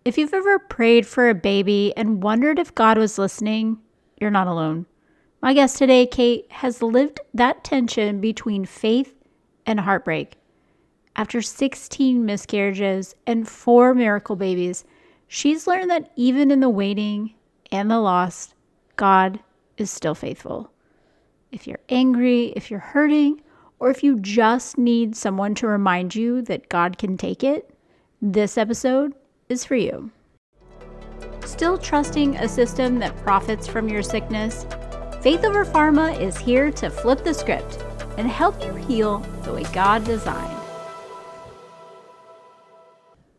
If you've ever prayed for a baby and wondered if God was listening, you're not alone. My guest today, Cate, has lived that tension between faith and heartbreak. After 16 miscarriages and 4 miracle babies, she's learned that even in the waiting and the loss, God is still faithful. If you're angry, if you're hurting, or if you just need someone to remind you that God can take it, this episode is for you. Still trusting a system that profits from your sickness? Faith Over Pharma is here to flip the script and help you heal the way God designed.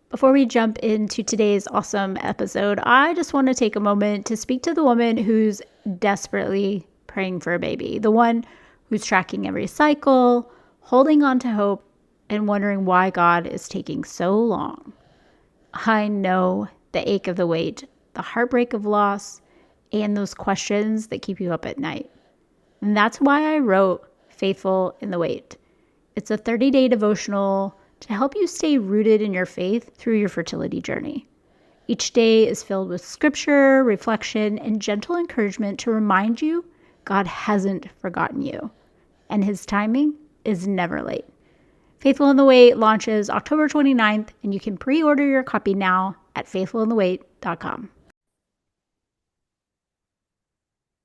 Before we jump into today's awesome episode, I just want to take a moment to speak to the woman who's desperately praying for a baby, the one who's tracking every cycle, holding on to hope, and wondering why God is taking so long. I know the ache of the wait, the heartbreak of loss, and those questions that keep you up at night. And that's why I wrote Faithful in the Wait. It's a 30-day devotional to help you stay rooted in your faith through your fertility journey. Each day is filled with scripture, reflection, and gentle encouragement to remind you God hasn't forgotten you, and his timing is never late. Faithful in the Wait launches October 29th, and you can pre-order your copy now at faithfulinthewait.com.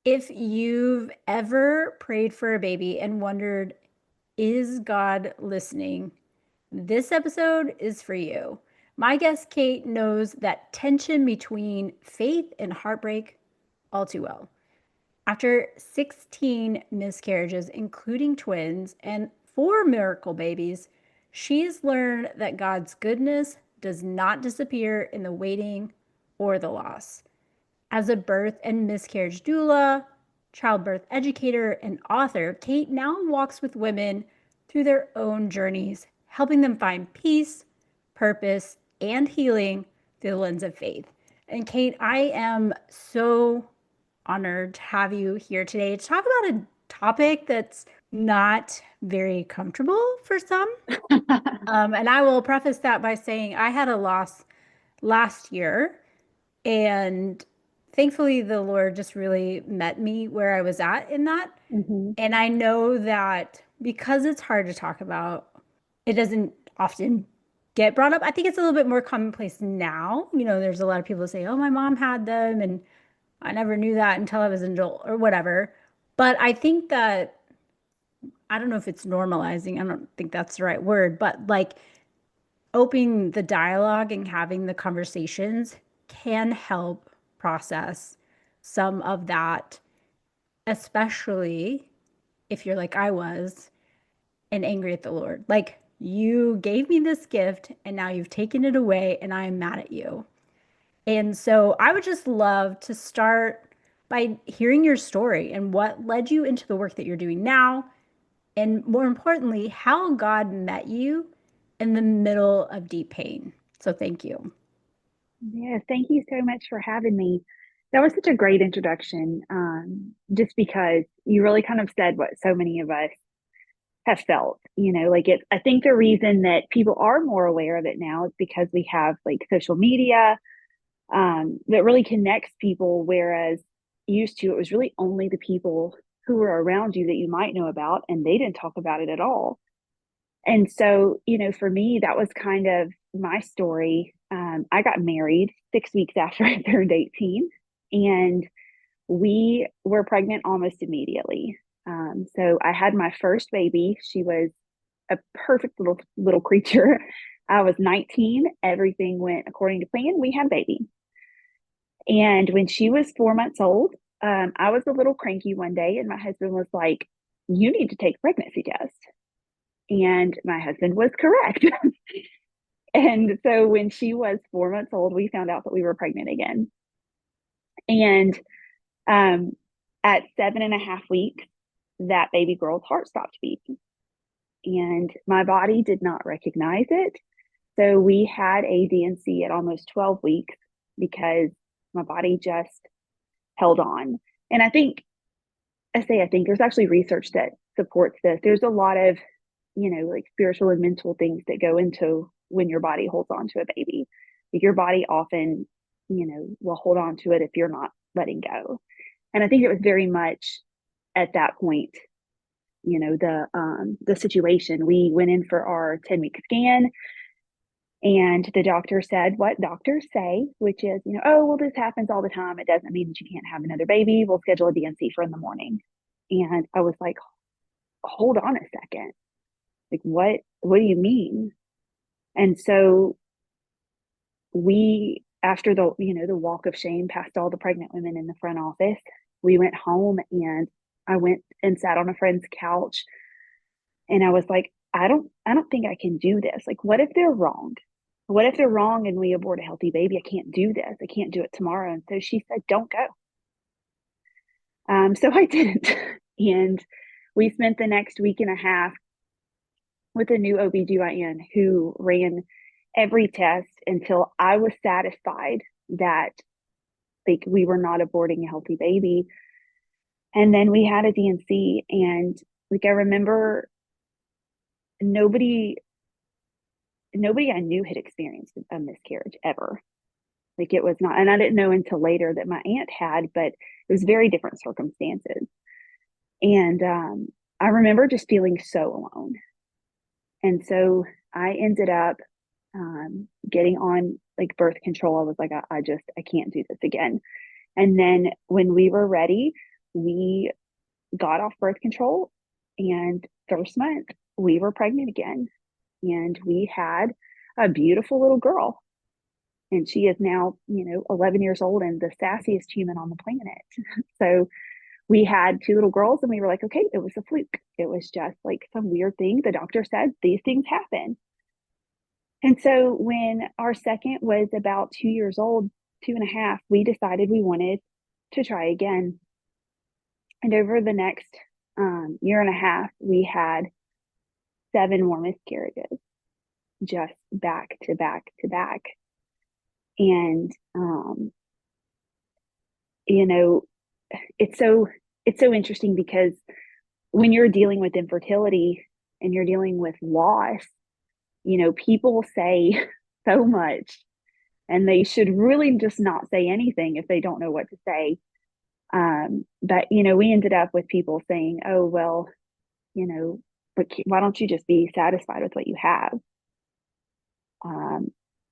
If you've ever prayed for a baby and wondered, is God listening? This episode is for you. My guest, Cate, knows that tension between faith and heartbreak all too well. After 16 miscarriages, including twins, and 4 miracle babies, she's learned that God's goodness does not disappear in the waiting or the loss. As a birth and miscarriage doula, childbirth educator, and author, Cate now walks with women through their own journeys, helping them find peace, purpose, and healing through the lens of faith. And Cate, I am so honored to have you here today to talk about a topic that's not very comfortable for some. And I will preface that by saying I had a loss last year, and thankfully the Lord just really met me where I was at in that. Mhm. And I know that because it's hard to talk about, it doesn't often get brought up. I think it's a little bit more commonplace now. You know, there's a lot of people who say, oh, my mom had them, and I never knew that until I was an adult or whatever. But I think that, I don't know if it's normalizing, I don't think that's the right word, but like opening the dialogue and having the conversations can help process some of that, especially if you're like I was and angry at the Lord. Like, you gave me this gift and now you've taken it away and I am mad at you. And so I would just love to start by hearing your story and what led you into the work that you're doing now. And more importantly, how God met you in the middle of deep pain. So thank you. Yeah, thank you so much for having me. That was such a great introduction, just because you really kind of said what so many of us have felt. Like I think the reason that people are more aware of it now is because we have like social media, that really connects people, whereas used to, it was really only the people who were around you that you might know about, and they didn't talk about it at all. And so, for me, that was kind of my story. I got married 6 weeks after I turned 18, and we were pregnant almost immediately. So I had my first baby. She was a perfect little creature. I was 19. Everything went according to plan. We had a baby. And when she was 4 months old, I was a little cranky one day, and my husband was like, "You need to take a pregnancy test." And my husband was correct. And so when she was 4 months old, we found out that we were pregnant again. And um, at 7.5 weeks, that baby girl's heart stopped beating. And my body did not recognize it. So we had a D&C at almost 12 weeks because my body just held on. And I think there's actually research that supports this. There's a lot of, like spiritual and mental things that go into when your body holds on to a baby. Your body often, will hold on to it if you're not letting go. And I think it was very much at that point, the situation. We went in for our 10-week scan, and the doctor said what doctors say, which is, oh, well, this happens all the time. It doesn't mean that you can't have another baby. We'll schedule a DNC for in the morning. And I was like, hold on a second. Like, what do you mean? And so we, after the walk of shame past all the pregnant women in the front office, we went home, and I went and sat on a friend's couch, and I was like, I don't think I can do this. Like, what if they're wrong? What if they're wrong and we abort a healthy baby? I can't do this. I can't do it tomorrow. And so she said, don't go. So I didn't. And we spent the next week and a half with a new OBGYN who ran every test until I was satisfied that, like, we were not aborting a healthy baby. And then we had a DNC, and, like, I remember nobody I knew had experienced a miscarriage ever. Like, it was not, and I didn't know until later that my aunt had, but it was very different circumstances. And I remember just feeling so alone. And so I ended up getting on, like, birth control. I was like, I can't do this again. And then when we were ready, we got off birth control, and first month we were pregnant again, and we had a beautiful little girl. And she is now, 11 years old and the sassiest human on the planet. So we had two little girls, and we were like, okay, it was a fluke. It was just like some weird thing. The doctor said these things happen. And so when our second was about 2 years old, 2.5, we decided we wanted to try again. And over the next year and a half, we had 7 more miscarriages, just back to back to back. And you know, it's so interesting because when you're dealing with infertility and you're dealing with loss, people say so much, and they should really just not say anything if they don't know what to say. But we ended up with people saying, oh, well, but why don't you just be satisfied with what you have?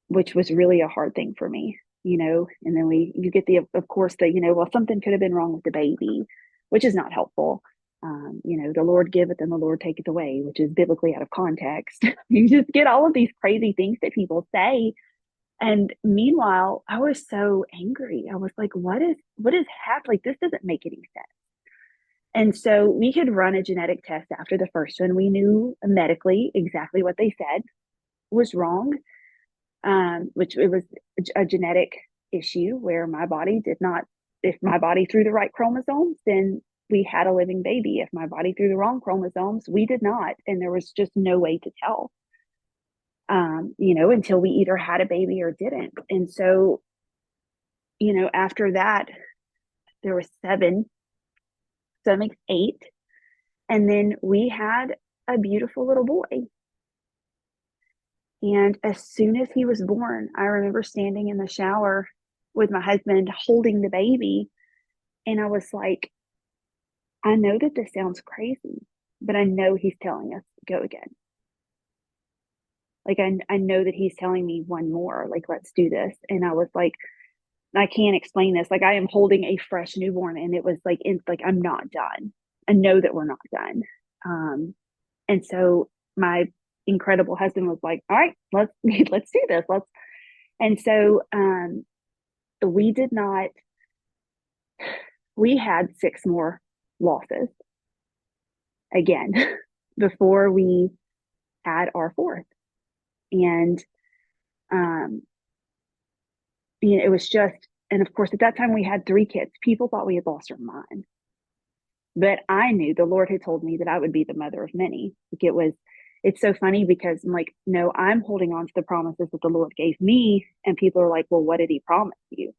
Which was really a hard thing for me, and then you get of course, well, something could have been wrong with the baby, which is not helpful. The Lord giveth and the Lord taketh away, which is biblically out of context. You just get all of these crazy things that people say. And meanwhile, I was so angry. I was like, what is happening? Like, this doesn't make any sense. And so we had run a genetic test after the first one. We knew medically exactly what they said was wrong, which it was a genetic issue where my body did not, if my body threw the right chromosomes, then we had a living baby. If my body threw the wrong chromosomes, we did not. And there was just no way to tell, until we either had a baby or didn't. And so, after that, there were 7, so that makes 8. And then we had a beautiful little boy. And as soon as he was born, I remember standing in the shower with my husband holding the baby. And I was like, I know that this sounds crazy, but I know he's telling us to go again. Like, I know that he's telling me one more, like, let's do this. And I was like, I can't explain this. Like, I am holding a fresh newborn, and it was like, I'm not done. I know that we're not done. And so my incredible husband was like, all right, let's do this. And so we did not, we had 6 more losses again before we had our 4th. And it was just, and of course, at that time we had 3 kids. People thought we had lost our mind. But I knew the Lord had told me that I would be the mother of many. Like, it's so funny because I'm like, no, I'm holding on to the promises that the Lord gave me. And people are like, well, what did he promise you?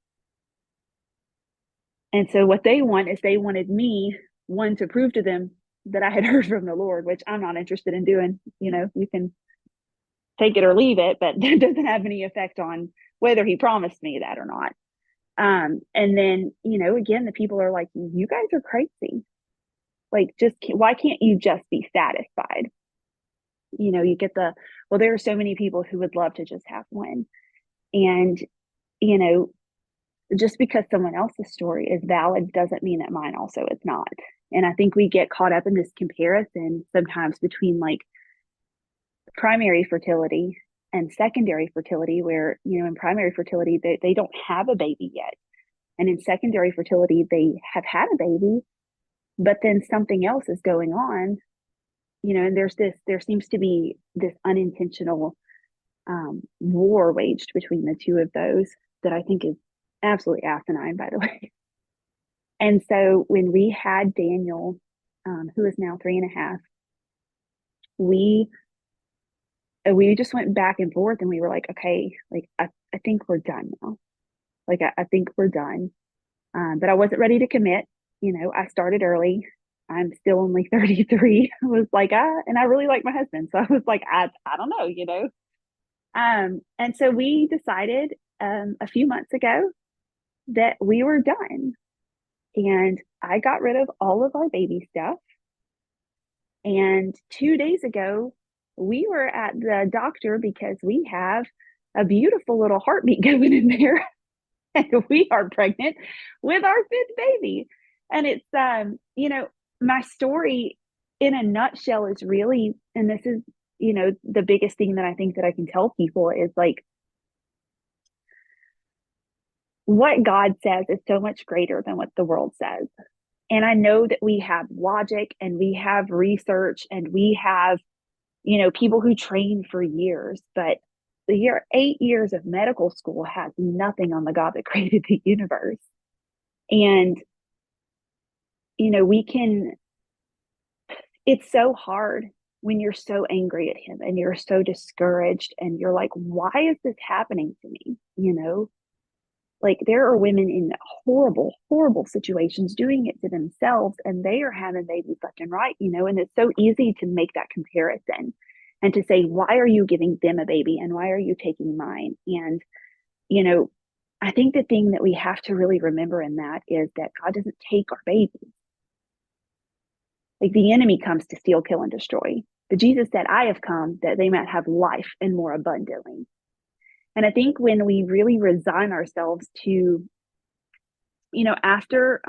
And so what they want is they wanted me, one, to prove to them that I had heard from the Lord, which I'm not interested in doing. You can take it or leave it, but that doesn't have any effect on whether he promised me that or not. And then, again, the people are like, you guys are crazy. Like, why can't you just be satisfied? You get well, there are so many people who would love to just have one. And, you know, just because someone else's story is valid doesn't mean that mine also is not. And I think we get caught up in this comparison sometimes between like primary fertility and secondary fertility, where, in primary fertility, they don't have a baby yet. And in secondary fertility, they have had a baby, but then something else is going on, and there seems to be this unintentional war waged between the two of those that I think is absolutely asinine, by the way. And so when we had Daniel, who is now 3.5, we we just went back and forth, and we were like, okay, like I think we're done now. Like I think we're done. But I wasn't ready to commit. I started early. I'm still only 33. I was like, and I really like my husband. So I was like, I don't know. And so we decided a few months ago that we were done. And I got rid of all of our baby stuff. And 2 days ago, we were at the doctor because we have a beautiful little heartbeat going in there. And we are pregnant with our fifth baby. And it's, my story in a nutshell is really, and this is, the biggest thing that I think that I can tell people is like, what God says is so much greater than what the world says. And I know that we have logic and we have research and we have, people who train for years, but the 8 years of medical school has nothing on the God that created the universe. And, it's so hard when you're so angry at him and you're so discouraged and you're like, why is this happening to me? Like there are women in horrible, horrible situations doing it to themselves and they are having babies left and right, and it's so easy to make that comparison and to say, why are you giving them a baby and why are you taking mine? And, you know, I think the thing that we have to really remember in that is that God doesn't take our babies. Like the enemy comes to steal, kill, and destroy. But Jesus said, I have come that they might have life and more abundantly. And I think when we really resign ourselves to, after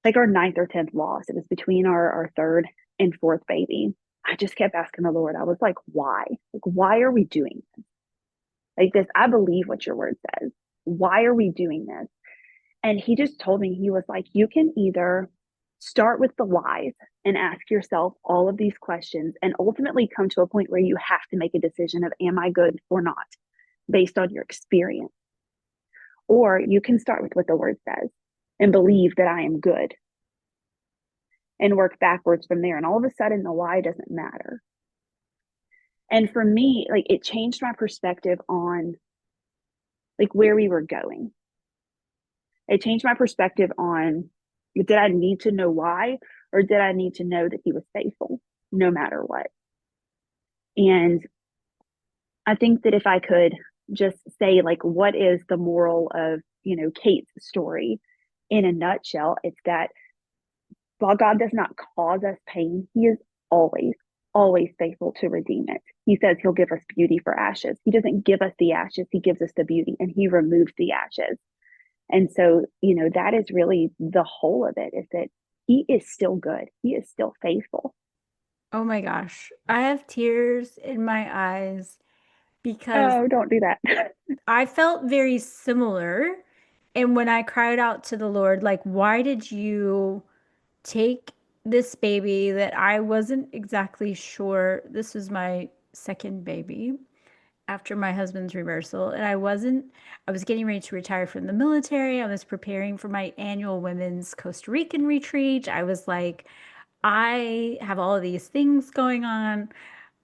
like our ninth or 10th loss, it was between our third and fourth baby. I just kept asking the Lord, I was like, why? Like, why are we doing this? Like this, I believe what your word says. Why are we doing this? And he just told me, he was like, you can either start with the lies and ask yourself all of these questions and ultimately come to a point where you have to make a decision of, am I good or not, based on your experience? Or you can start with what the word says and believe that I am good and work backwards from there. And all of a sudden, the lie doesn't matter. And for me, like it changed my perspective on like where we were going. It changed my perspective on, did I need to know why or did I need to know that he was faithful no matter what? And I think that if I could just say, like, what is the moral of, Cate's story in a nutshell, it's that while God does not cause us pain, he is always, always faithful to redeem it. He says he'll give us beauty for ashes. He doesn't give us the ashes, he gives us the beauty and he removes the ashes. And so, that is really the whole of it, is that he is still good. He is still faithful. Oh my gosh. I have tears in my eyes because Oh, don't do that. I felt very similar. And when I cried out to the Lord, like, why did you take this baby that I wasn't exactly sure? This was my second baby after my husband's reversal. And I was getting ready to retire from the military. I was preparing for my annual women's Costa Rican retreat. I was like, I have all of these things going on.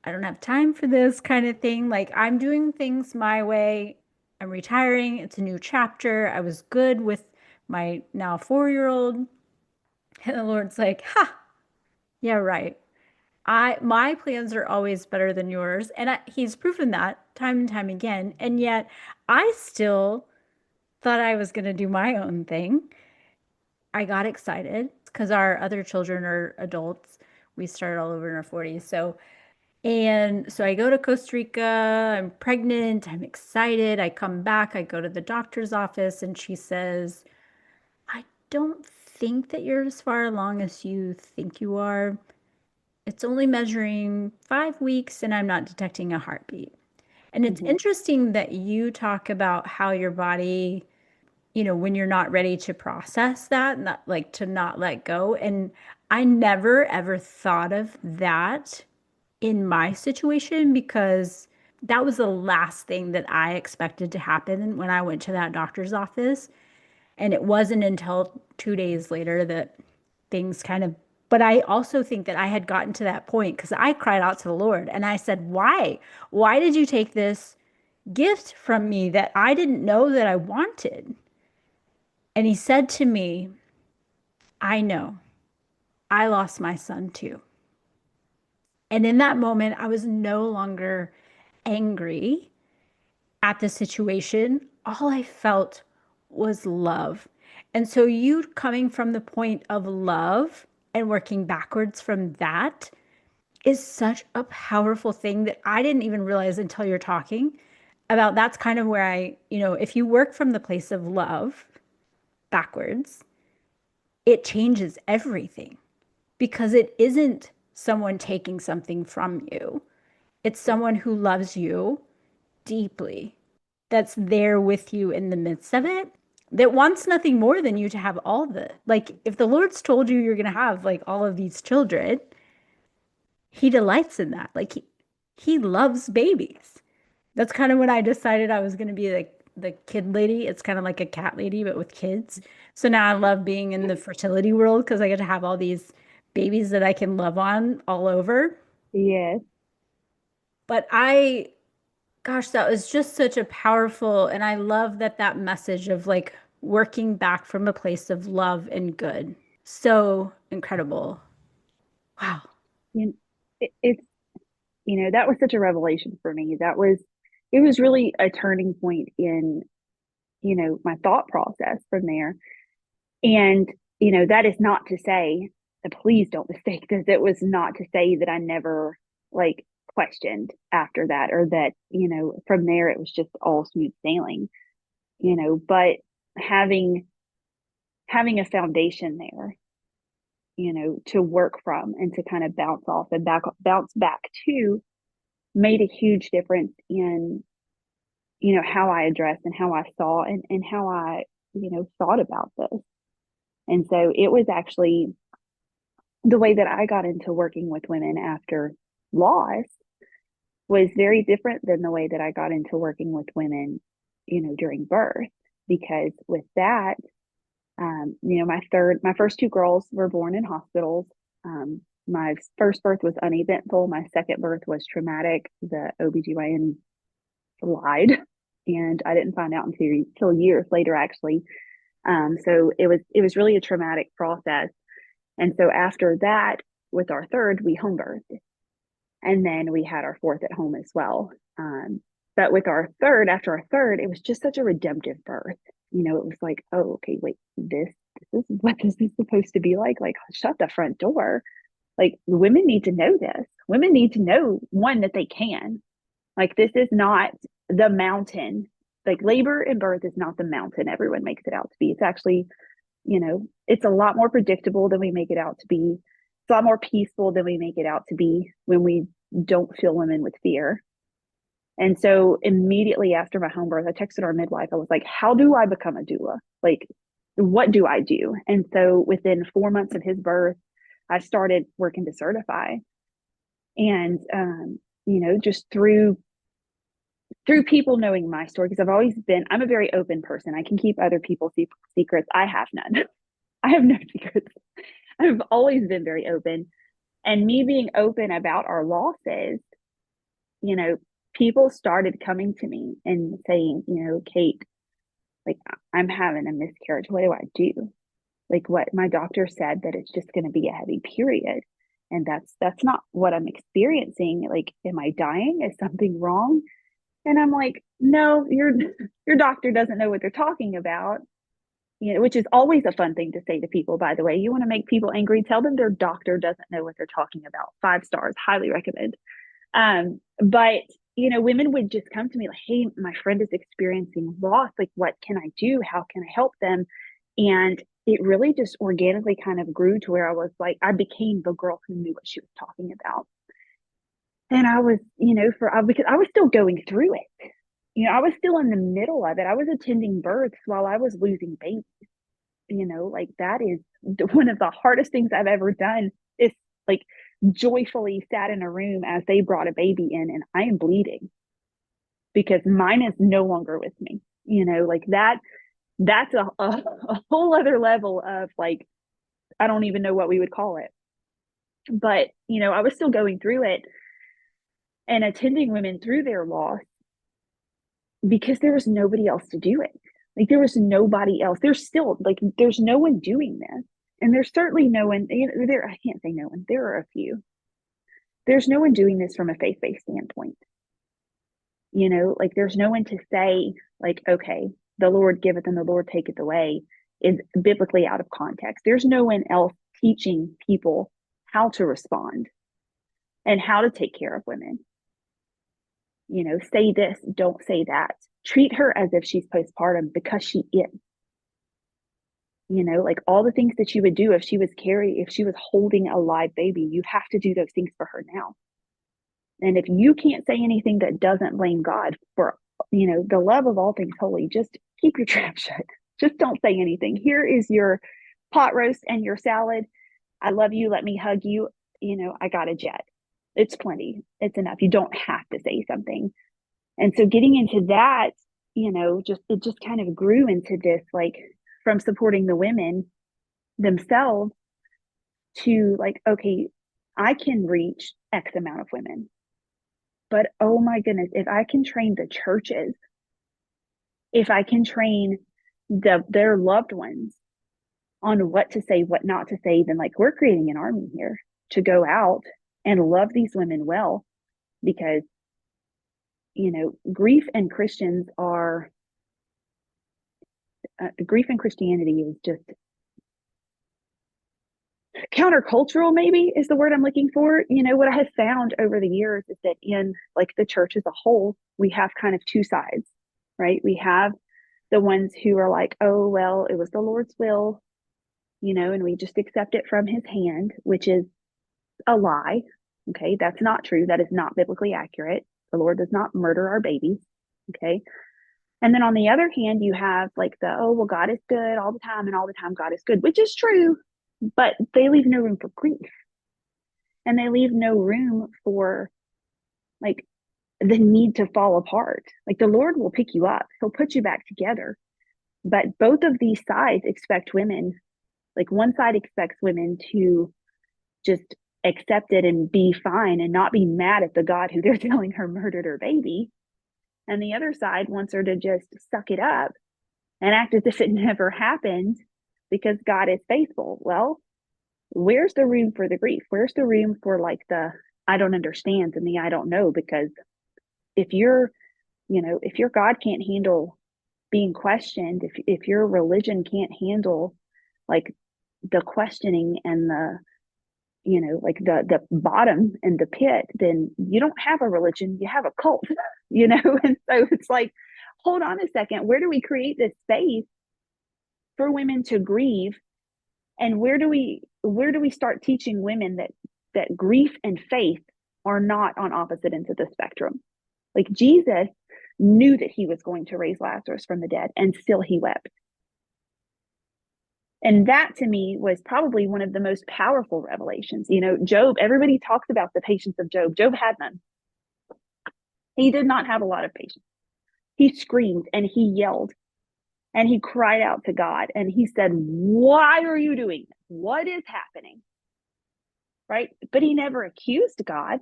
I don't have time for this kind of thing. Like, I'm doing things my way. I'm retiring. It's a new chapter. I was good with my now 4-year old. And the Lord's like, ha, yeah, right. My plans are always better than yours, and he's proven that time and time again. And yet, I still thought I was going to do my own thing. I got excited because our other children are adults. We started all over in our 40s. So I go to Costa Rica. I'm pregnant. I'm excited. I come back. I go to the doctor's office, and she says, I don't think that you're as far along as you think you are. It's only measuring 5 weeks, and I'm not detecting a heartbeat. And it's Hmm. interesting that you talk about how your body, when you're not ready to process that, not like to not let go. And I never ever thought of that in my situation because that was the last thing that I expected to happen when I went to that doctor's office. And it wasn't until 2 days later that things kind of, but I also think that I had gotten to that point because I cried out to the Lord and I said, Why? Why did you take this gift from me that I didn't know that I wanted? And he said to me, I know, I lost my son too. And in that moment, I was no longer angry at the situation. All I felt was love. And so, you coming from the point of love and working backwards from that is such a powerful thing that I didn't even realize until you're talking about. That's kind of where if you work from the place of love backwards, it changes everything because it isn't someone taking something from you. It's someone who loves you deeply, that's there with you in the midst of it, that wants nothing more than you to have all the, like, if the Lord's told you you're going to have like all of these children, he delights in that. Like he loves babies. That's kind of when I decided I was going to be like the kid lady. It's kind of like a cat lady, but with kids. So now I love being in the fertility world because I get to have all these babies that I can love on all over. Yes. But gosh, that was just such a powerful, and I love that message of like working back from a place of love and good. So incredible. Wow. You it's, that was such a revelation for me. It was really a turning point in, my thought process from there. And, that is not to say, please don't mistake this. It was not to say that I never like questioned after that, or that, from there it was just all smooth sailing, but having having a foundation there, to work from and to kind of bounce off and bounce back to made a huge difference in, how I addressed and how I saw and how I, thought about this. And so it was actually the way that I got into working with women after loss was very different than the way that I got into working with women, during birth. Because with that, my first two girls were born in hospitals. My first birth was uneventful. My second birth was traumatic. The OBGYN lied, and I didn't find out until years later, actually. So it was really a traumatic process. And so after that, with our third, we home birthed, and then we had our fourth at home as well. But with our third, after our third, it was just such a redemptive birth. It was like, oh, okay, wait, this is what this is supposed to be like. Like, shut the front door. Like, women need to know this. Women need to know, one, that they can. Like, this is not the mountain. Like, labor and birth is not the mountain everyone makes it out to be. It's actually, it's a lot more predictable than we make it out to be. It's a lot more peaceful than we make it out to be when we don't fill women with fear. And so immediately after my home birth, I texted our midwife. I was like, how do I become a doula? Like, what do I do? And so within 4 months of his birth, I started working to certify. And, just through people knowing my story, because I'm a very open person. I can keep other people's secrets. I have none. I have no secrets. I've always been very open. And me being open about our losses, you know, people started coming to me and saying, Cate, like, I'm having a miscarriage. What do I do? Like, what my doctor said that it's just going to be a heavy period. And that's not what I'm experiencing. Like, am I dying? Is something wrong? And I'm like, no, your doctor doesn't know what they're talking about. You know, which is always a fun thing to say to people, by the way. You want to make people angry, tell them their doctor doesn't know what they're talking about. 5 stars, highly recommend. But you know, women would just come to me like, hey, my friend is experiencing loss. Like, what can I do? How can I help them? And it really just organically kind of grew to where I was like, I became the girl who knew what she was talking about. And I was, you know, because I was still going through it. You know, I was still in the middle of it. I was attending births while I was losing babies. You know, like that is one of the hardest things I've ever done is like joyfully sat in a room as they brought a baby in and I am bleeding because mine is no longer with me. You know, like that's a whole other level of like, I don't even know what we would call it. But, you know, I was still going through it and attending women through their loss because there was nobody else to do it. Like there was nobody else. There's still like there's no one doing this. And there's certainly no one, you know, there I can't say no one. There are a few. There's no one doing this from a faith-based standpoint. You know, like there's no one to say, like, okay, the Lord giveth and the Lord taketh away is biblically out of context. There's no one else teaching people how to respond and how to take care of women. You know, say this, don't say that. Treat her as if she's postpartum because she is. You know, like all the things that you would do if she was holding a live baby, you have to do those things for her now. And if you can't say anything that doesn't blame God for, you know, the love of all things holy, just keep your trap shut. Just don't say anything. Here is your pot roast and your salad. I love you. Let me hug you. You know, I got a jet. It's plenty. It's enough. You don't have to say something. And so getting into that, you know, it just kind of grew into this, like from supporting the women themselves to like, okay, I can reach X amount of women. But oh my goodness, if I can train the churches, if I can train their loved ones on what to say, what not to say, then like we're creating an army here to go out and love these women well because you know grief and Christianity is just countercultural, maybe is the word I'm looking for. You know, what I have found over the years is that in like the church as a whole, we have kind of two sides, right? We have the ones who are like, oh, well, it was the Lord's will, you know, and we just accept it from his hand, which is a lie. Okay. That's not true. That is not biblically accurate. The Lord does not murder our babies. Okay. And then on the other hand, you have like oh, well, God is good all the time and all the time God is good, which is true, but they leave no room for grief and they leave no room for like the need to fall apart. Like the Lord will pick you up, he'll put you back together. But both of these sides expect women, like one side expects women to just accept it and be fine and not be mad at the God who they're telling her murdered her baby. And the other side wants her to just suck it up and act as if it never happened because God is faithful. Well, where's the room for the grief? Where's the room for like the I don't understand and the I don't know? Because if you're, you know, if your God can't handle being questioned, if your religion can't handle like the questioning and the, you know, like the bottom and the pit, then you don't have a religion, you have a cult, you know? And so it's like, hold on a second, where do we create this space for women to grieve? And where do we start teaching women that grief and faith are not on opposite ends of the spectrum? Like Jesus knew that he was going to raise Lazarus from the dead, and still he wept. And that to me was probably one of the most powerful revelations. You know, Job, everybody talks about the patience of Job. Job had none. He did not have a lot of patience. He screamed and he yelled and he cried out to God and he said, why are you doing this? What is happening? Right? But he never accused God,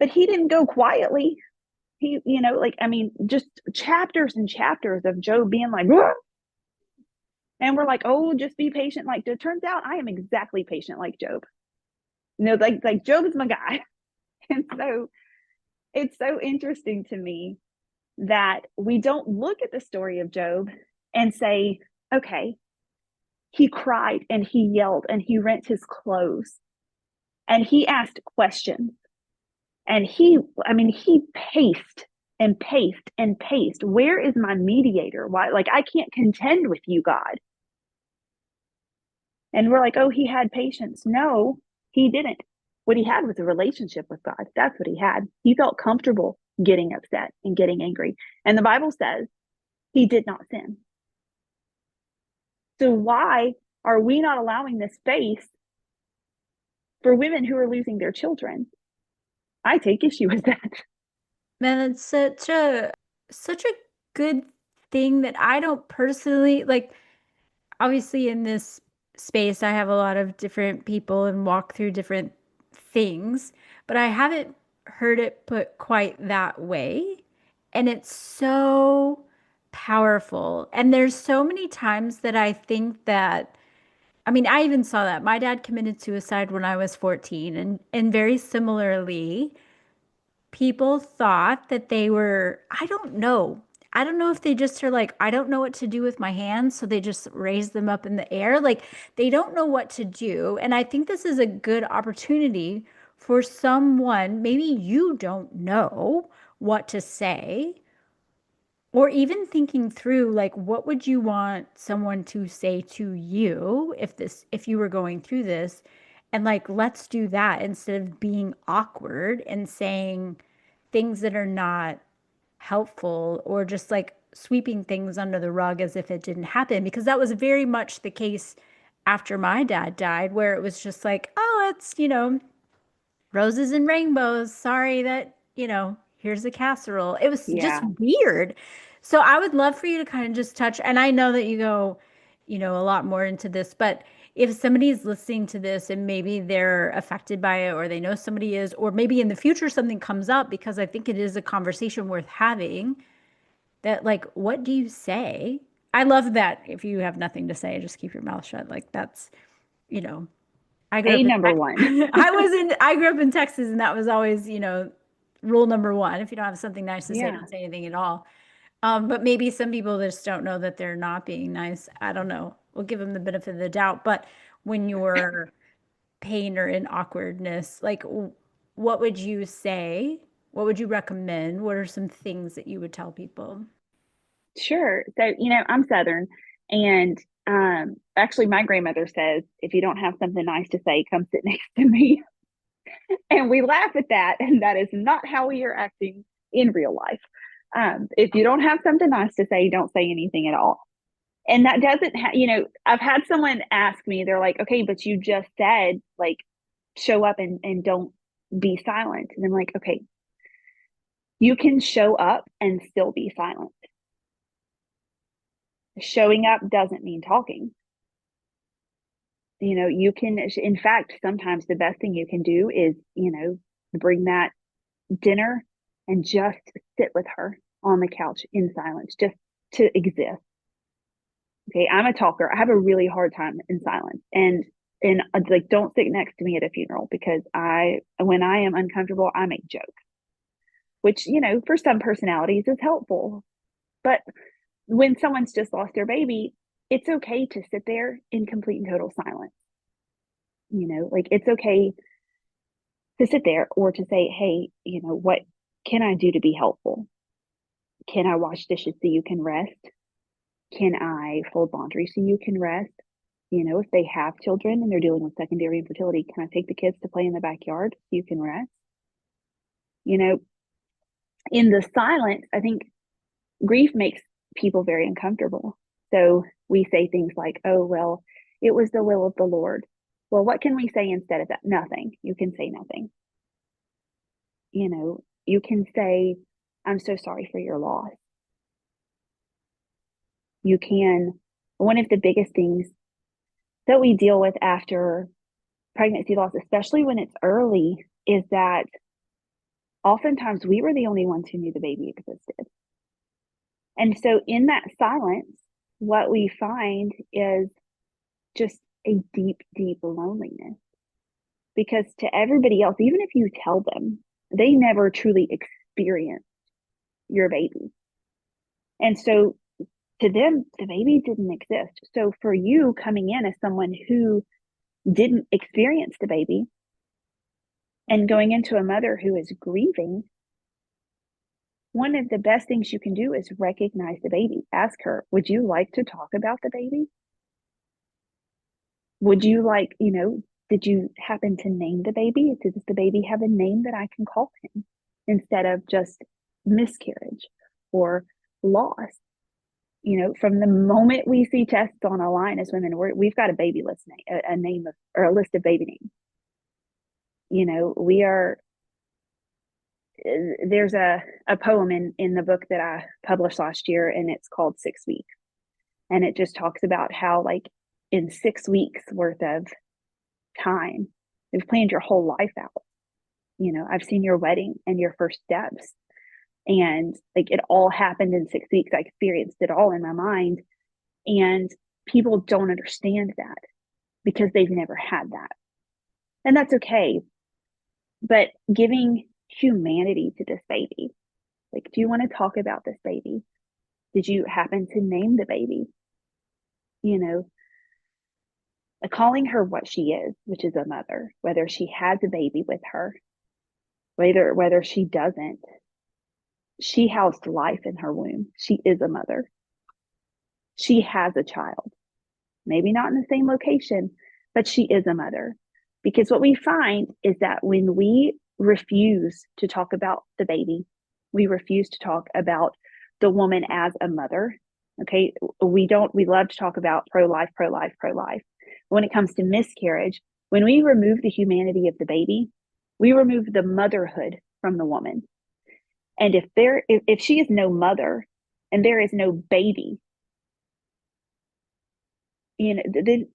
but he didn't go quietly. He, you know, like, I mean, just chapters and chapters of Job being like, "Whoa." And we're like, oh, just be patient. Like, it turns out I am exactly patient like Job. like Job is my guy. And so it's so interesting to me that we don't look at the story of Job and say, okay, he cried and he yelled and he rent his clothes and he asked questions and he paced and paced and paced. Where is my mediator? Why, like, I can't contend with you, God. And we're like, oh, he had patience. No, he didn't. What he had was a relationship with God. That's what he had. He felt comfortable getting upset and getting angry. And the Bible says he did not sin. So why are we not allowing this space for women who are losing their children? I take issue with that. Man, it's such a good thing that I don't personally like. Obviously, in this space, I have a lot of different people and walk through different things, but I haven't heard it put quite that way. And it's so powerful. And there's so many times that I think that, I mean, I even saw that. My dad committed suicide when I was 14, and very similarly, people thought that they were, I don't know. I don't know if they just are like, I don't know what to do with my hands. So they just raise them up in the air. Like they don't know what to do. And I think this is a good opportunity for someone, maybe you don't know what to say, or even thinking through like what would you want someone to say to you if you were going through this, and like let's do that instead of being awkward and saying things that are not helpful or just like sweeping things under the rug as if it didn't happen, because that was very much the case after my dad died, where it was just like, oh, it's, roses and rainbows. Sorry that, here's a casserole. It was just Yeah. weird. So I would love for you to kind of just touch, and I know that you go, a lot more into this, but if somebody's listening to this and maybe they're affected by it or they know somebody is, or maybe in the future something comes up, because I think it is a conversation worth having, that like, what do you say? I love that if you have nothing to say, just keep your mouth shut. Like that's, you know, I grew A up in number one. I grew up in Texas, and that was always, rule number one. If you don't have something nice to say, Yeah. don't say anything at all. But maybe some people just don't know that they're not being nice. I don't know. We'll give them the benefit of the doubt. But when you're pain or in awkwardness, like what would you say? What would you recommend? What are some things that you would tell people? Sure. So, I'm Southern, and actually, my grandmother says, if you don't have something nice to say, come sit next to me. And we laugh at that. And that is not how we are acting in real life. If you don't have something nice to say, don't say anything at all. And that doesn't, I've had someone ask me, they're like, okay, but you just said, like, show up and don't be silent. And I'm like, okay, you can show up and still be silent. Showing up doesn't mean talking. You can, in fact, sometimes the best thing you can do is, bring that dinner and just sit with her on the couch in silence, just to exist. Okay, I'm a talker. I have a really hard time in silence, and like, don't sit next to me at a funeral, because when I am uncomfortable, I make jokes, which, for some personalities is helpful. But when someone's just lost their baby, it's okay to sit there in complete and total silence. Like, it's okay to sit there or to say, hey, what can I do to be helpful? Can I wash dishes so you can rest? Can I fold laundry so you can rest? If they have children and they're dealing with secondary infertility, can I take the kids to play in the backyard so you can rest? You know, in the silence, I think grief makes people very uncomfortable. So we say things like, oh, well, it was the will of the Lord. Well, what can we say instead of that? Nothing. You can say nothing. You can say, I'm so sorry for your loss. You can, one of the biggest things that we deal with after pregnancy loss, especially when it's early, is that oftentimes we were the only ones who knew the baby existed. And so in that silence, what we find is just a deep, deep loneliness. because to everybody else, even if you tell them, they never truly experience your baby. And so to them, the baby didn't exist. So for you coming in as someone who didn't experience the baby and going into a mother who is grieving, one of the best things you can do is recognize the baby. Ask her, would you like to talk about the baby? Would you like, did you happen to name the baby? Does the baby have a name that I can call him instead of just miscarriage or loss? From the moment we see tests on a line as women, we've got a baby list name, a name of, or a list of baby names. We are, there's a poem in the book that I published last year, and it's called 6 Weeks. And it just talks about how, like, in 6 weeks worth of time, you've planned your whole life out. I've seen your wedding and your first steps. And like it all happened in 6 weeks. I experienced it all in my mind. And people don't understand that because they've never had that. And that's okay. But giving humanity to this baby, like, do you want to talk about this baby? Did you happen to name the baby? Calling her what she is, which is a mother, whether she has a baby with her, whether she doesn't, she housed life in her womb. She is a mother. She has a child, maybe not in the same location, but she is a mother. Because what we find is that when we refuse to talk about the baby, we refuse to talk about the woman as a mother. Okay. We love to talk about pro-life, pro-life, pro-life. When it comes to miscarriage, when we remove the humanity of the baby, we remove the motherhood from the woman. And if she is no mother and there is no baby, then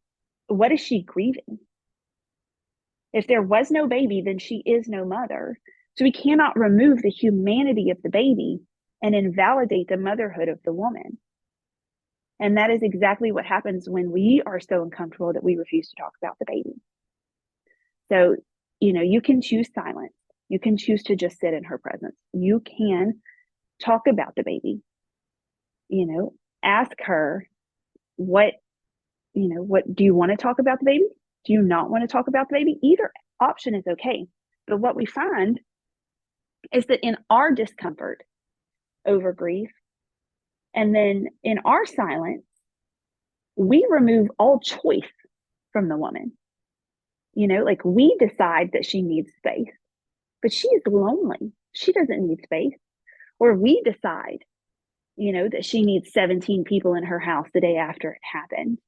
what is she grieving? If there was no baby, then she is no mother. So we cannot remove the humanity of the baby and invalidate the motherhood of the woman. And that is exactly what happens when we are so uncomfortable that we refuse to talk about the baby. So, you can choose silence. You can choose to just sit in her presence. You can talk about the baby. Ask her what do you want to talk about the baby? Do you not want to talk about the baby? Either option is okay. But what we find is that in our discomfort over grief, and then in our silence, we remove all choice from the woman. Like, we decide that she needs space, but she is lonely. She doesn't need space. Or we decide, that she needs 17 people in her house the day after it happened.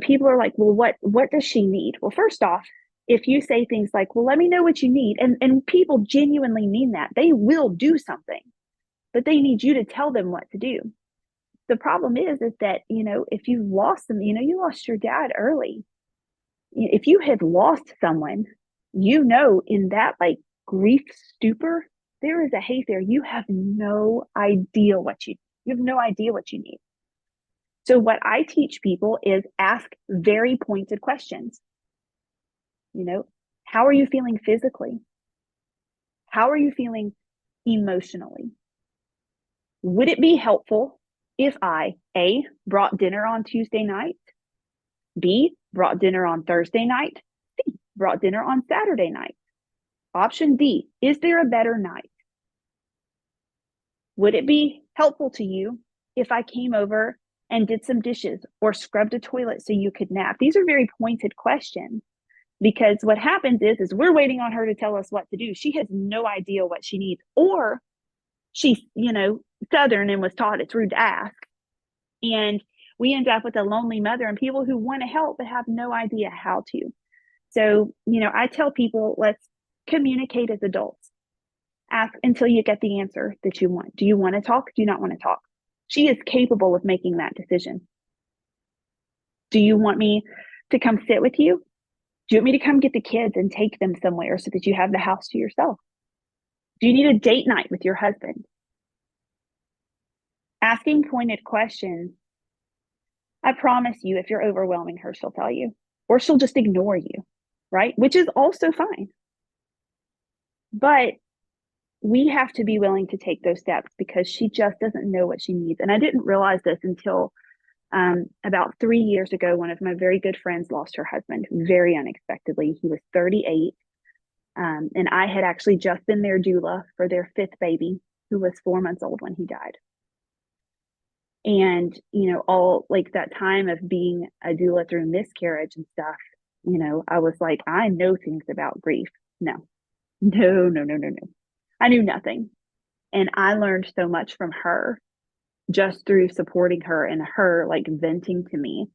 People are like, well, what does she need? Well, first off, if you say things like, well, let me know what you need, and people genuinely mean that, they will do something, but they need you to tell them what to do. The problem is that, if you've lost them, you lost your dad early. If you had lost someone, in that like grief stupor, there is a haze there. You have no idea what you need. So what I teach people is ask very pointed questions. How are you feeling physically? How are you feeling emotionally? Would it be helpful if I, A, brought dinner on Tuesday night, B, brought dinner on Thursday night, C, brought dinner on Saturday night? Option D, is there a better night? Would it be helpful to you if I came over and did some dishes or scrubbed a toilet so you could nap? These are very pointed questions, because what happens is we're waiting on her to tell us what to do. She has no idea what she needs, or she's, Southern and was taught it's rude to ask. And we end up with a lonely mother and people who want to help but have no idea how to. So, I tell people, let's communicate as adults. Ask until you get the answer that you want. Do you want to talk? Do you not want to talk? She is capable of making that decision. Do you want me to come sit with you? Do you want me to come get the kids and take them somewhere so that you have the house to yourself? Do you need a date night with your husband? Asking pointed questions, I promise you, if you're overwhelming her, she'll tell you, or she'll just ignore you. right? Which is also fine. But we have to be willing to take those steps because she just doesn't know what she needs. And I didn't realize this until about 3 years ago. One of my very good friends lost her husband very unexpectedly. He was 38. And I had actually just been their doula for their fifth baby, who was 4 months old when he died. And, all like that time of being a doula through miscarriage and stuff, I was like, I know things about grief. No, no, no, no, no, no. I knew nothing. And I learned so much from her just through supporting her and her like venting to me,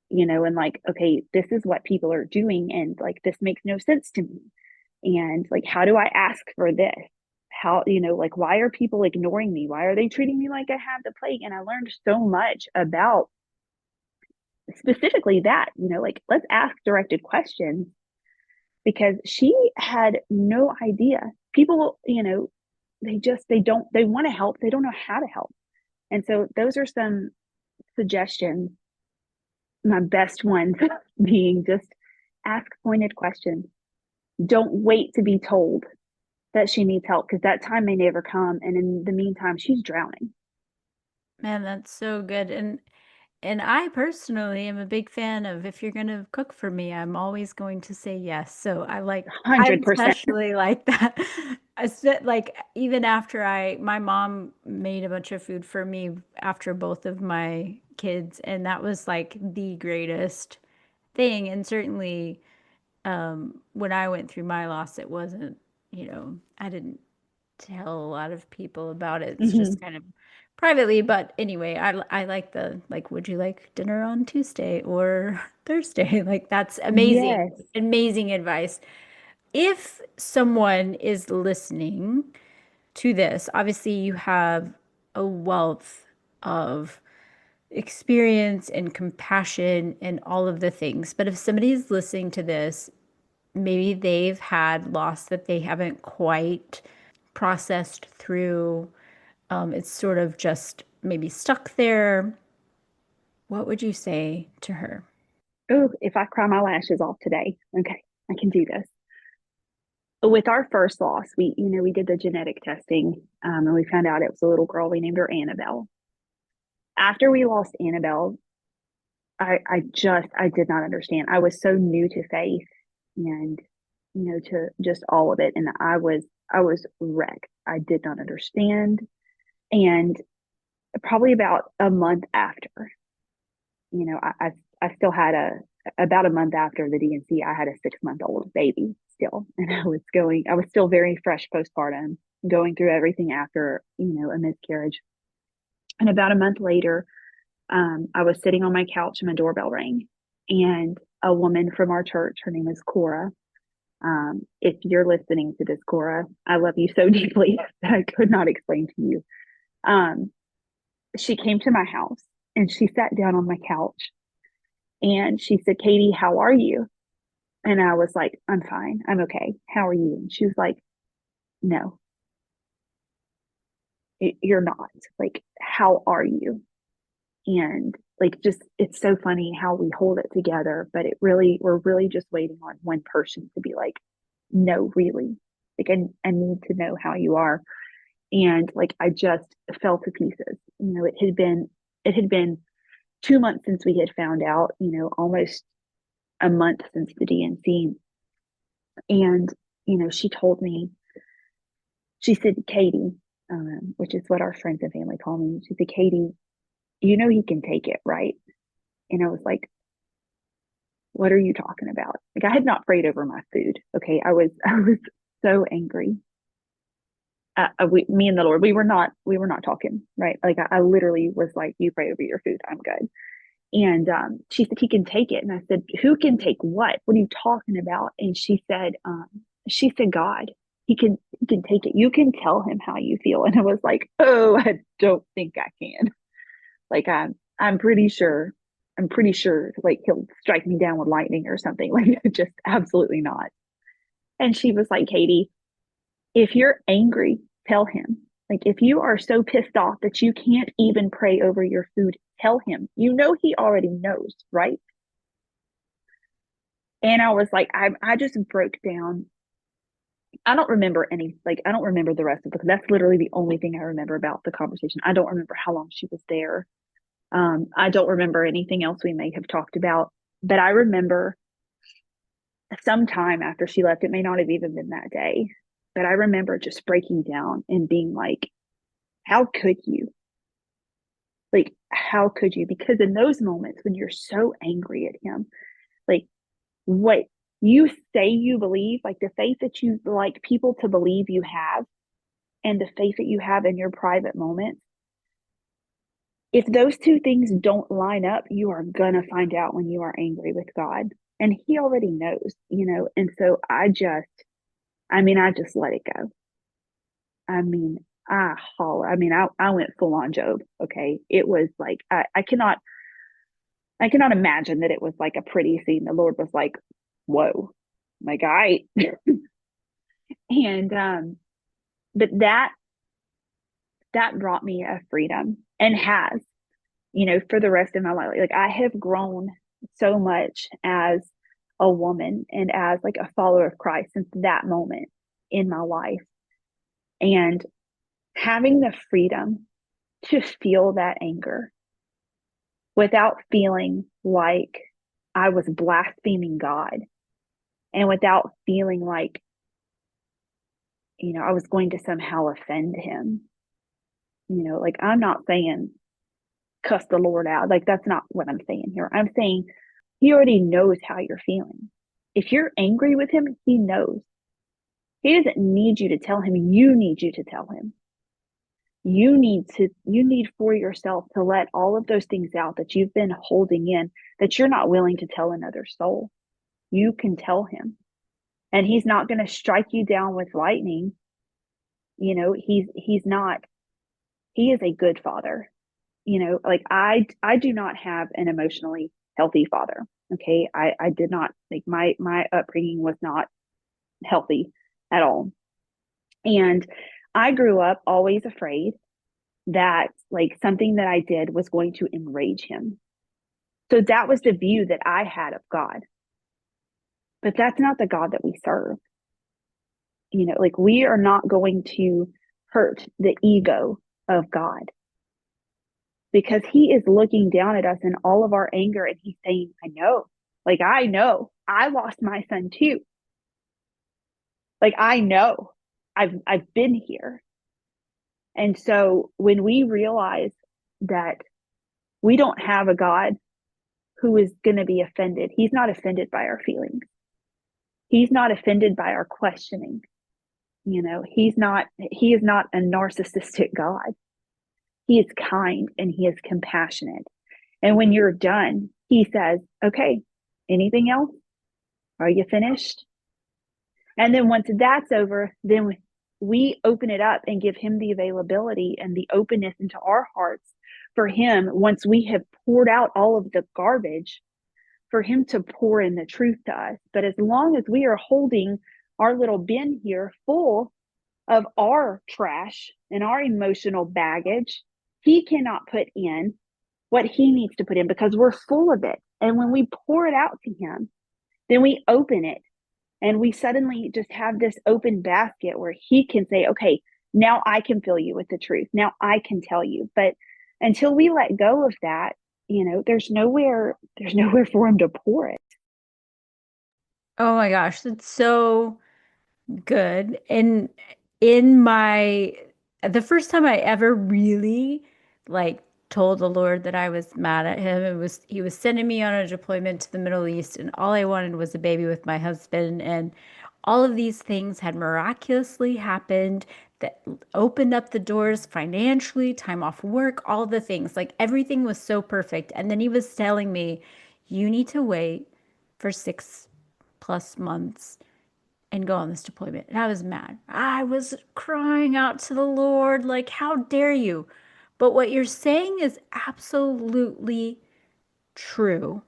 and like, okay, this is what people are doing. And like, this makes no sense to me. And like, how do I ask for this? How, like, why are people ignoring me? Why are they treating me like I have the plague? And I learned so much about specifically that, like, let's ask directed questions because she had no idea. People, they want to help, they don't know how to help. And so those are some suggestions. My best ones being just ask pointed questions. Don't wait to be told that she needs help because that time may never come. And in the meantime, she's drowning. Man, that's so good. And I personally am a big fan of if you're going to cook for me, I'm always going to say yes. So I 100%. especially like that. Like even after my mom made a bunch of food for me after both of my kids, and that was like the greatest thing. And certainly when I went through my loss, it wasn't, I didn't tell a lot of people about it. It's just Mm-hmm. kind of privately. But anyway, I like like, would you like dinner on Tuesday or Thursday? Like, that's amazing, Yes. amazing advice. If someone is listening to this, obviously you have a wealth of experience and compassion and all of the things. But if somebody is listening to this, maybe they've had loss that they haven't quite processed through. It's sort of just maybe stuck there. What would you say to her? Oh, if I cry my lashes off today, okay, I can do this. With our first loss, we did the genetic testing, and we found out it was a little girl. We named her Annabelle. After we lost Annabelle, I did not understand. I was so new to faith and, to just all of it. And I was wrecked. I did not understand. And probably about a month after, I still had about a month after the DNC, I had a 6 month old baby still. And I was still very fresh postpartum, going through everything after, a miscarriage. And about a month later, I was sitting on my couch and my doorbell rang. And a woman from our church, her name is Cora. If you're listening to this, Cora, I love you so deeply that I could not explain to you. Um, she came to my house and she sat down on my couch and she said, Katie, how are you? And I was like, I'm fine. I'm okay. How are you? And she was like, no, you're not. Like, how are you? And like, just, it's so funny how we hold it together, but we're really just waiting on one person to be like, no, really. Like, I need to know how you are. And like, I just fell to pieces. It had been 2 months since we had found out, almost a month since the DNC. And, she told me, she said, Katie, which is what our friends and family call me. She said, Katie, he can take it, right? And I was like, what are you talking about? Like, I had not prayed over my food. Okay. I was so angry. Me and the Lord, we were not talking, right? Like, I literally was like, you pray over your food. I'm good. And she said, he can take it. And I said, who can take what? What are you talking about? And she said, God, he can take it. You can tell him how you feel. And I was like, oh, I don't think I can. Like, I'm pretty sure like he'll strike me down with lightning or something. Like, just absolutely not. And she was like, Katie, if you're angry, tell him. Like, if you are so pissed off that you can't even pray over your food, tell him. He already knows, right? And I was like, I just broke down. I don't remember any, like, I don't remember the rest of it because that's literally the only thing I remember about the conversation. I don't remember how long she was there. I don't remember anything else we may have talked about, but I remember sometime after she left, it may not have even been that day, but I remember just breaking down and being like, how could you? Like, how could you? Because in those moments when you're so angry at him, like what you say you believe, like the faith that you like people to believe you have, and the faith that you have in your private moments, if those two things don't line up, you are going to find out when you are angry with God. And he already knows, you know. And so I just let it go. I mean, I holler. I went full on Job. Okay. It was like, I cannot imagine that it was like a pretty scene. The Lord was like, whoa, my guy. And, but that brought me a freedom and has, you know, for the rest of my life. Like I have grown so much as a woman and as like a follower of Christ since that moment in my life. And having the freedom to feel that anger without feeling like I was blaspheming God and without feeling like, you know, I was going to somehow offend him. You know, like I'm not saying cuss the Lord out. Like that's not what I'm saying here. I'm saying he already knows how you're feeling. If you're angry with him, he knows. He doesn't need you to tell him. You need you to tell him. You need for yourself to let all of those things out that you've been holding in that you're not willing to tell another soul. You can tell him. And he's not going to strike you down with lightning. You know, he's not, he is a good father. You know, like I do not have an emotionally healthy father. Okay. I did not, like my upbringing was not healthy at all. And I grew up always afraid that like something that I did was going to enrage him. So that was the view that I had of God. But that's not the God that we serve. You know, like we are not going to hurt the ego of God because he is looking down at us in all of our anger and he's saying, I know, I lost my son too. Like I know, I've been here. And so when we realize that we don't have a God who is going to be offended, he's not offended by our feelings. He's not offended by our questioning. You know, he is not a narcissistic God. He is kind and he is compassionate. And when you're done, he says, okay, anything else? Are you finished? And then once that's over, then we open it up and give him the availability and the openness into our hearts for him, once we have poured out all of the garbage, for him to pour in the truth to us. But as long as we are holding our little bin here full of our trash and our emotional baggage, he cannot put in what he needs to put in because we're full of it. And when we pour it out to him, then we open it and we suddenly just have this open basket where he can say, okay, now I can fill you with the truth. Now I can tell you. But until we let go of that, you know, there's nowhere for him to pour it. Oh my gosh, that's so good. And in my, the first time I ever really like told the Lord that I was mad at him, it was he was sending me on a deployment to the Middle East, and all I wanted was a baby with my husband. And all of these things had miraculously happened that opened up the doors financially, time off work, all the things. Like everything was so perfect. And then he was telling me, you need to wait for 6+ months and go on this deployment. And I was mad. I was crying out to the Lord, like, how dare you? But what you're saying is absolutely true.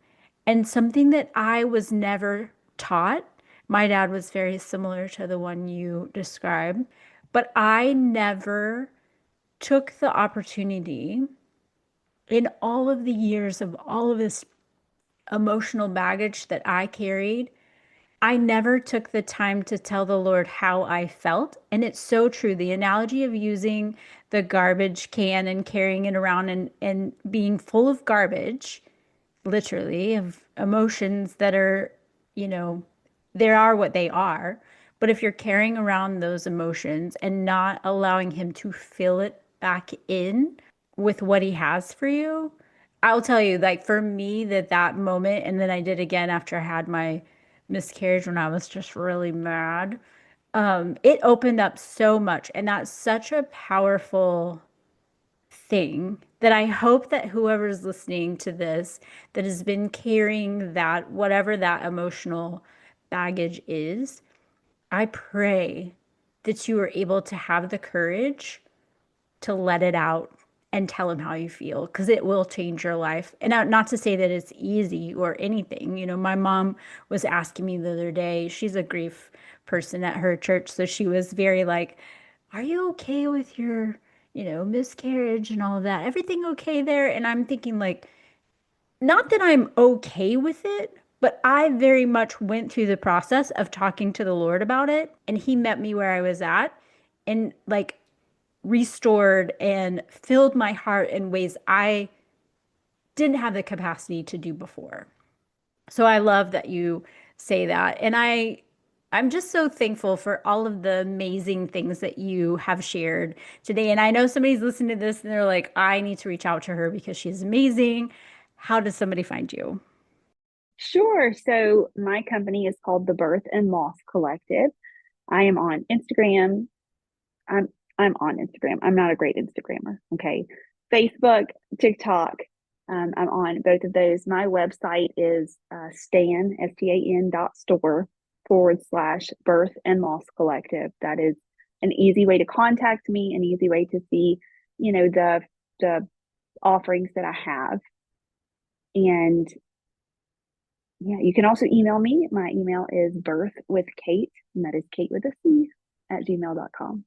And something that I was never taught. My dad was very similar to the one you described, but I never took the opportunity in all of the years of all of this emotional baggage that I carried. I never took the time to tell the Lord how I felt. And it's so true. The analogy of using the garbage can and carrying it around and being full of garbage, literally, of emotions that are, you know, they are what they are. But if you're carrying around those emotions and not allowing Him to fill it back in with what He has for you, I'll tell you, like for me, that moment, and then I did again after I had my miscarriage when I was just really mad. It opened up so much, and that's such a powerful thing that I hope that whoever's listening to this that has been carrying that, whatever that emotional baggage is, I pray that you are able to have the courage to let it out and tell him how you feel because it will change your life. And not to say that it's easy or anything. You know, my mom was asking me the other day, she's a grief person at her church. So she was very like, are you okay with your, miscarriage and all of that? Everything okay there? And I'm thinking, like, not that I'm okay with it, but I very much went through the process of talking to the Lord about it. And He met me where I was at and, like, restored and filled my heart in ways I didn't have the capacity to do before. So I love that you say that. And I'm just so thankful for all of the amazing things that you have shared today. And I know somebody's listening to this and they're like, I need to reach out to her because she's amazing. How does somebody find you? Sure. So my company is called the Birth and Loss Collective. I am on Instagram. I'm on Instagram. I'm not a great Instagrammer. Okay. Facebook, TikTok. I'm on both of those. My website is stan.store/birth and loss collective. That is an easy way to contact me, an easy way to see, the offerings that I have. And yeah, you can also email me. My email is birthwithkate, and that is Kate with a C @gmail.com.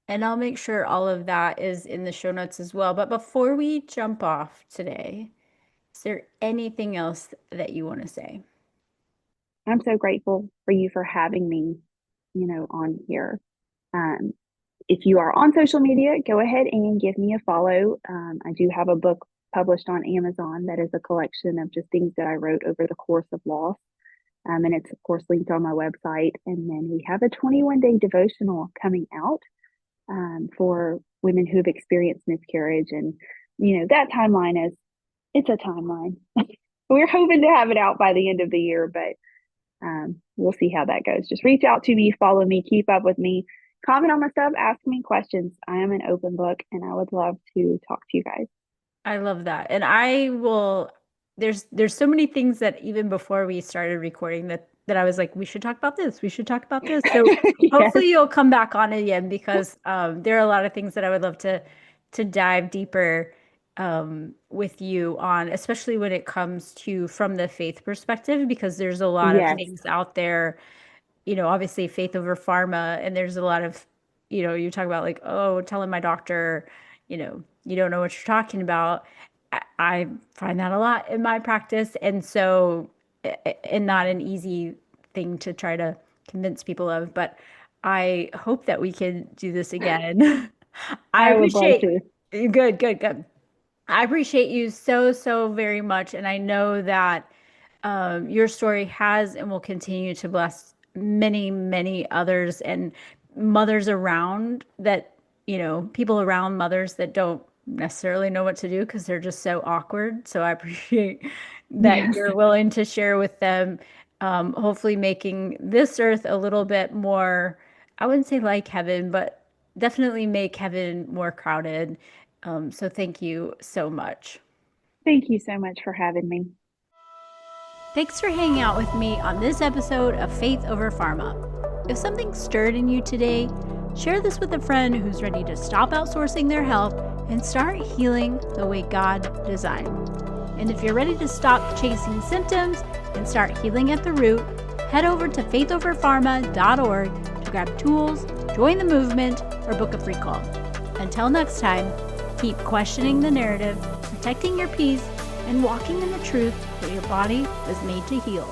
And I'll make sure all of that is in the show notes as well. But before we jump off today, is there anything else that you want to say? I'm so grateful for you for having me, on here. Um, if you are on social media, go ahead and give me a follow. I do have a book published on Amazon that is a collection of just things that I wrote over the course of loss. And it's, of course, linked on my website. And then we have a 21-day devotional coming out for women who have experienced miscarriage. And, that timeline it's a timeline. We're hoping to have it out by the end of the year, but we'll see how that goes. Just reach out to me, follow me, keep up with me, comment on my stuff, ask me questions. I am an open book and I would love to talk to you guys. I love that. And I will there's so many things that even before we started recording that I was like, we should talk about this. We should talk about this. So Yes. hopefully you'll come back on it again because there are a lot of things that I would love to dive deeper with you on, especially when it comes to from the faith perspective, because there's a lot of Yes. things out there, obviously faith over pharma. And there's a lot of, you talk about like, oh, telling my doctor, you don't know what you're talking about. I find that a lot in my practice. And so, and not an easy thing to try to convince people of, but I hope that we can do this again. I I would love appreciate, to. good, good, good. I appreciate you so, so very much. And I know that your story has and will continue to bless many, many others and mothers around that, people around mothers that don't necessarily know what to do because they're just so awkward. So I appreciate that Yes. you're willing to share with them, hopefully making this earth a little bit more, I wouldn't say like heaven, but definitely make heaven more crowded. So thank you so much. Thank you so much for having me. Thanks for hanging out with me on this episode of Faith Over Pharma. If something stirred in you today, share this with a friend who's ready to stop outsourcing their health and start healing the way God designed. And if you're ready to stop chasing symptoms and start healing at the root, head over to faithoverpharma.org to grab tools, join the movement, or book a free call. Until next time, keep questioning the narrative, protecting your peace, and walking in the truth that your body was made to heal.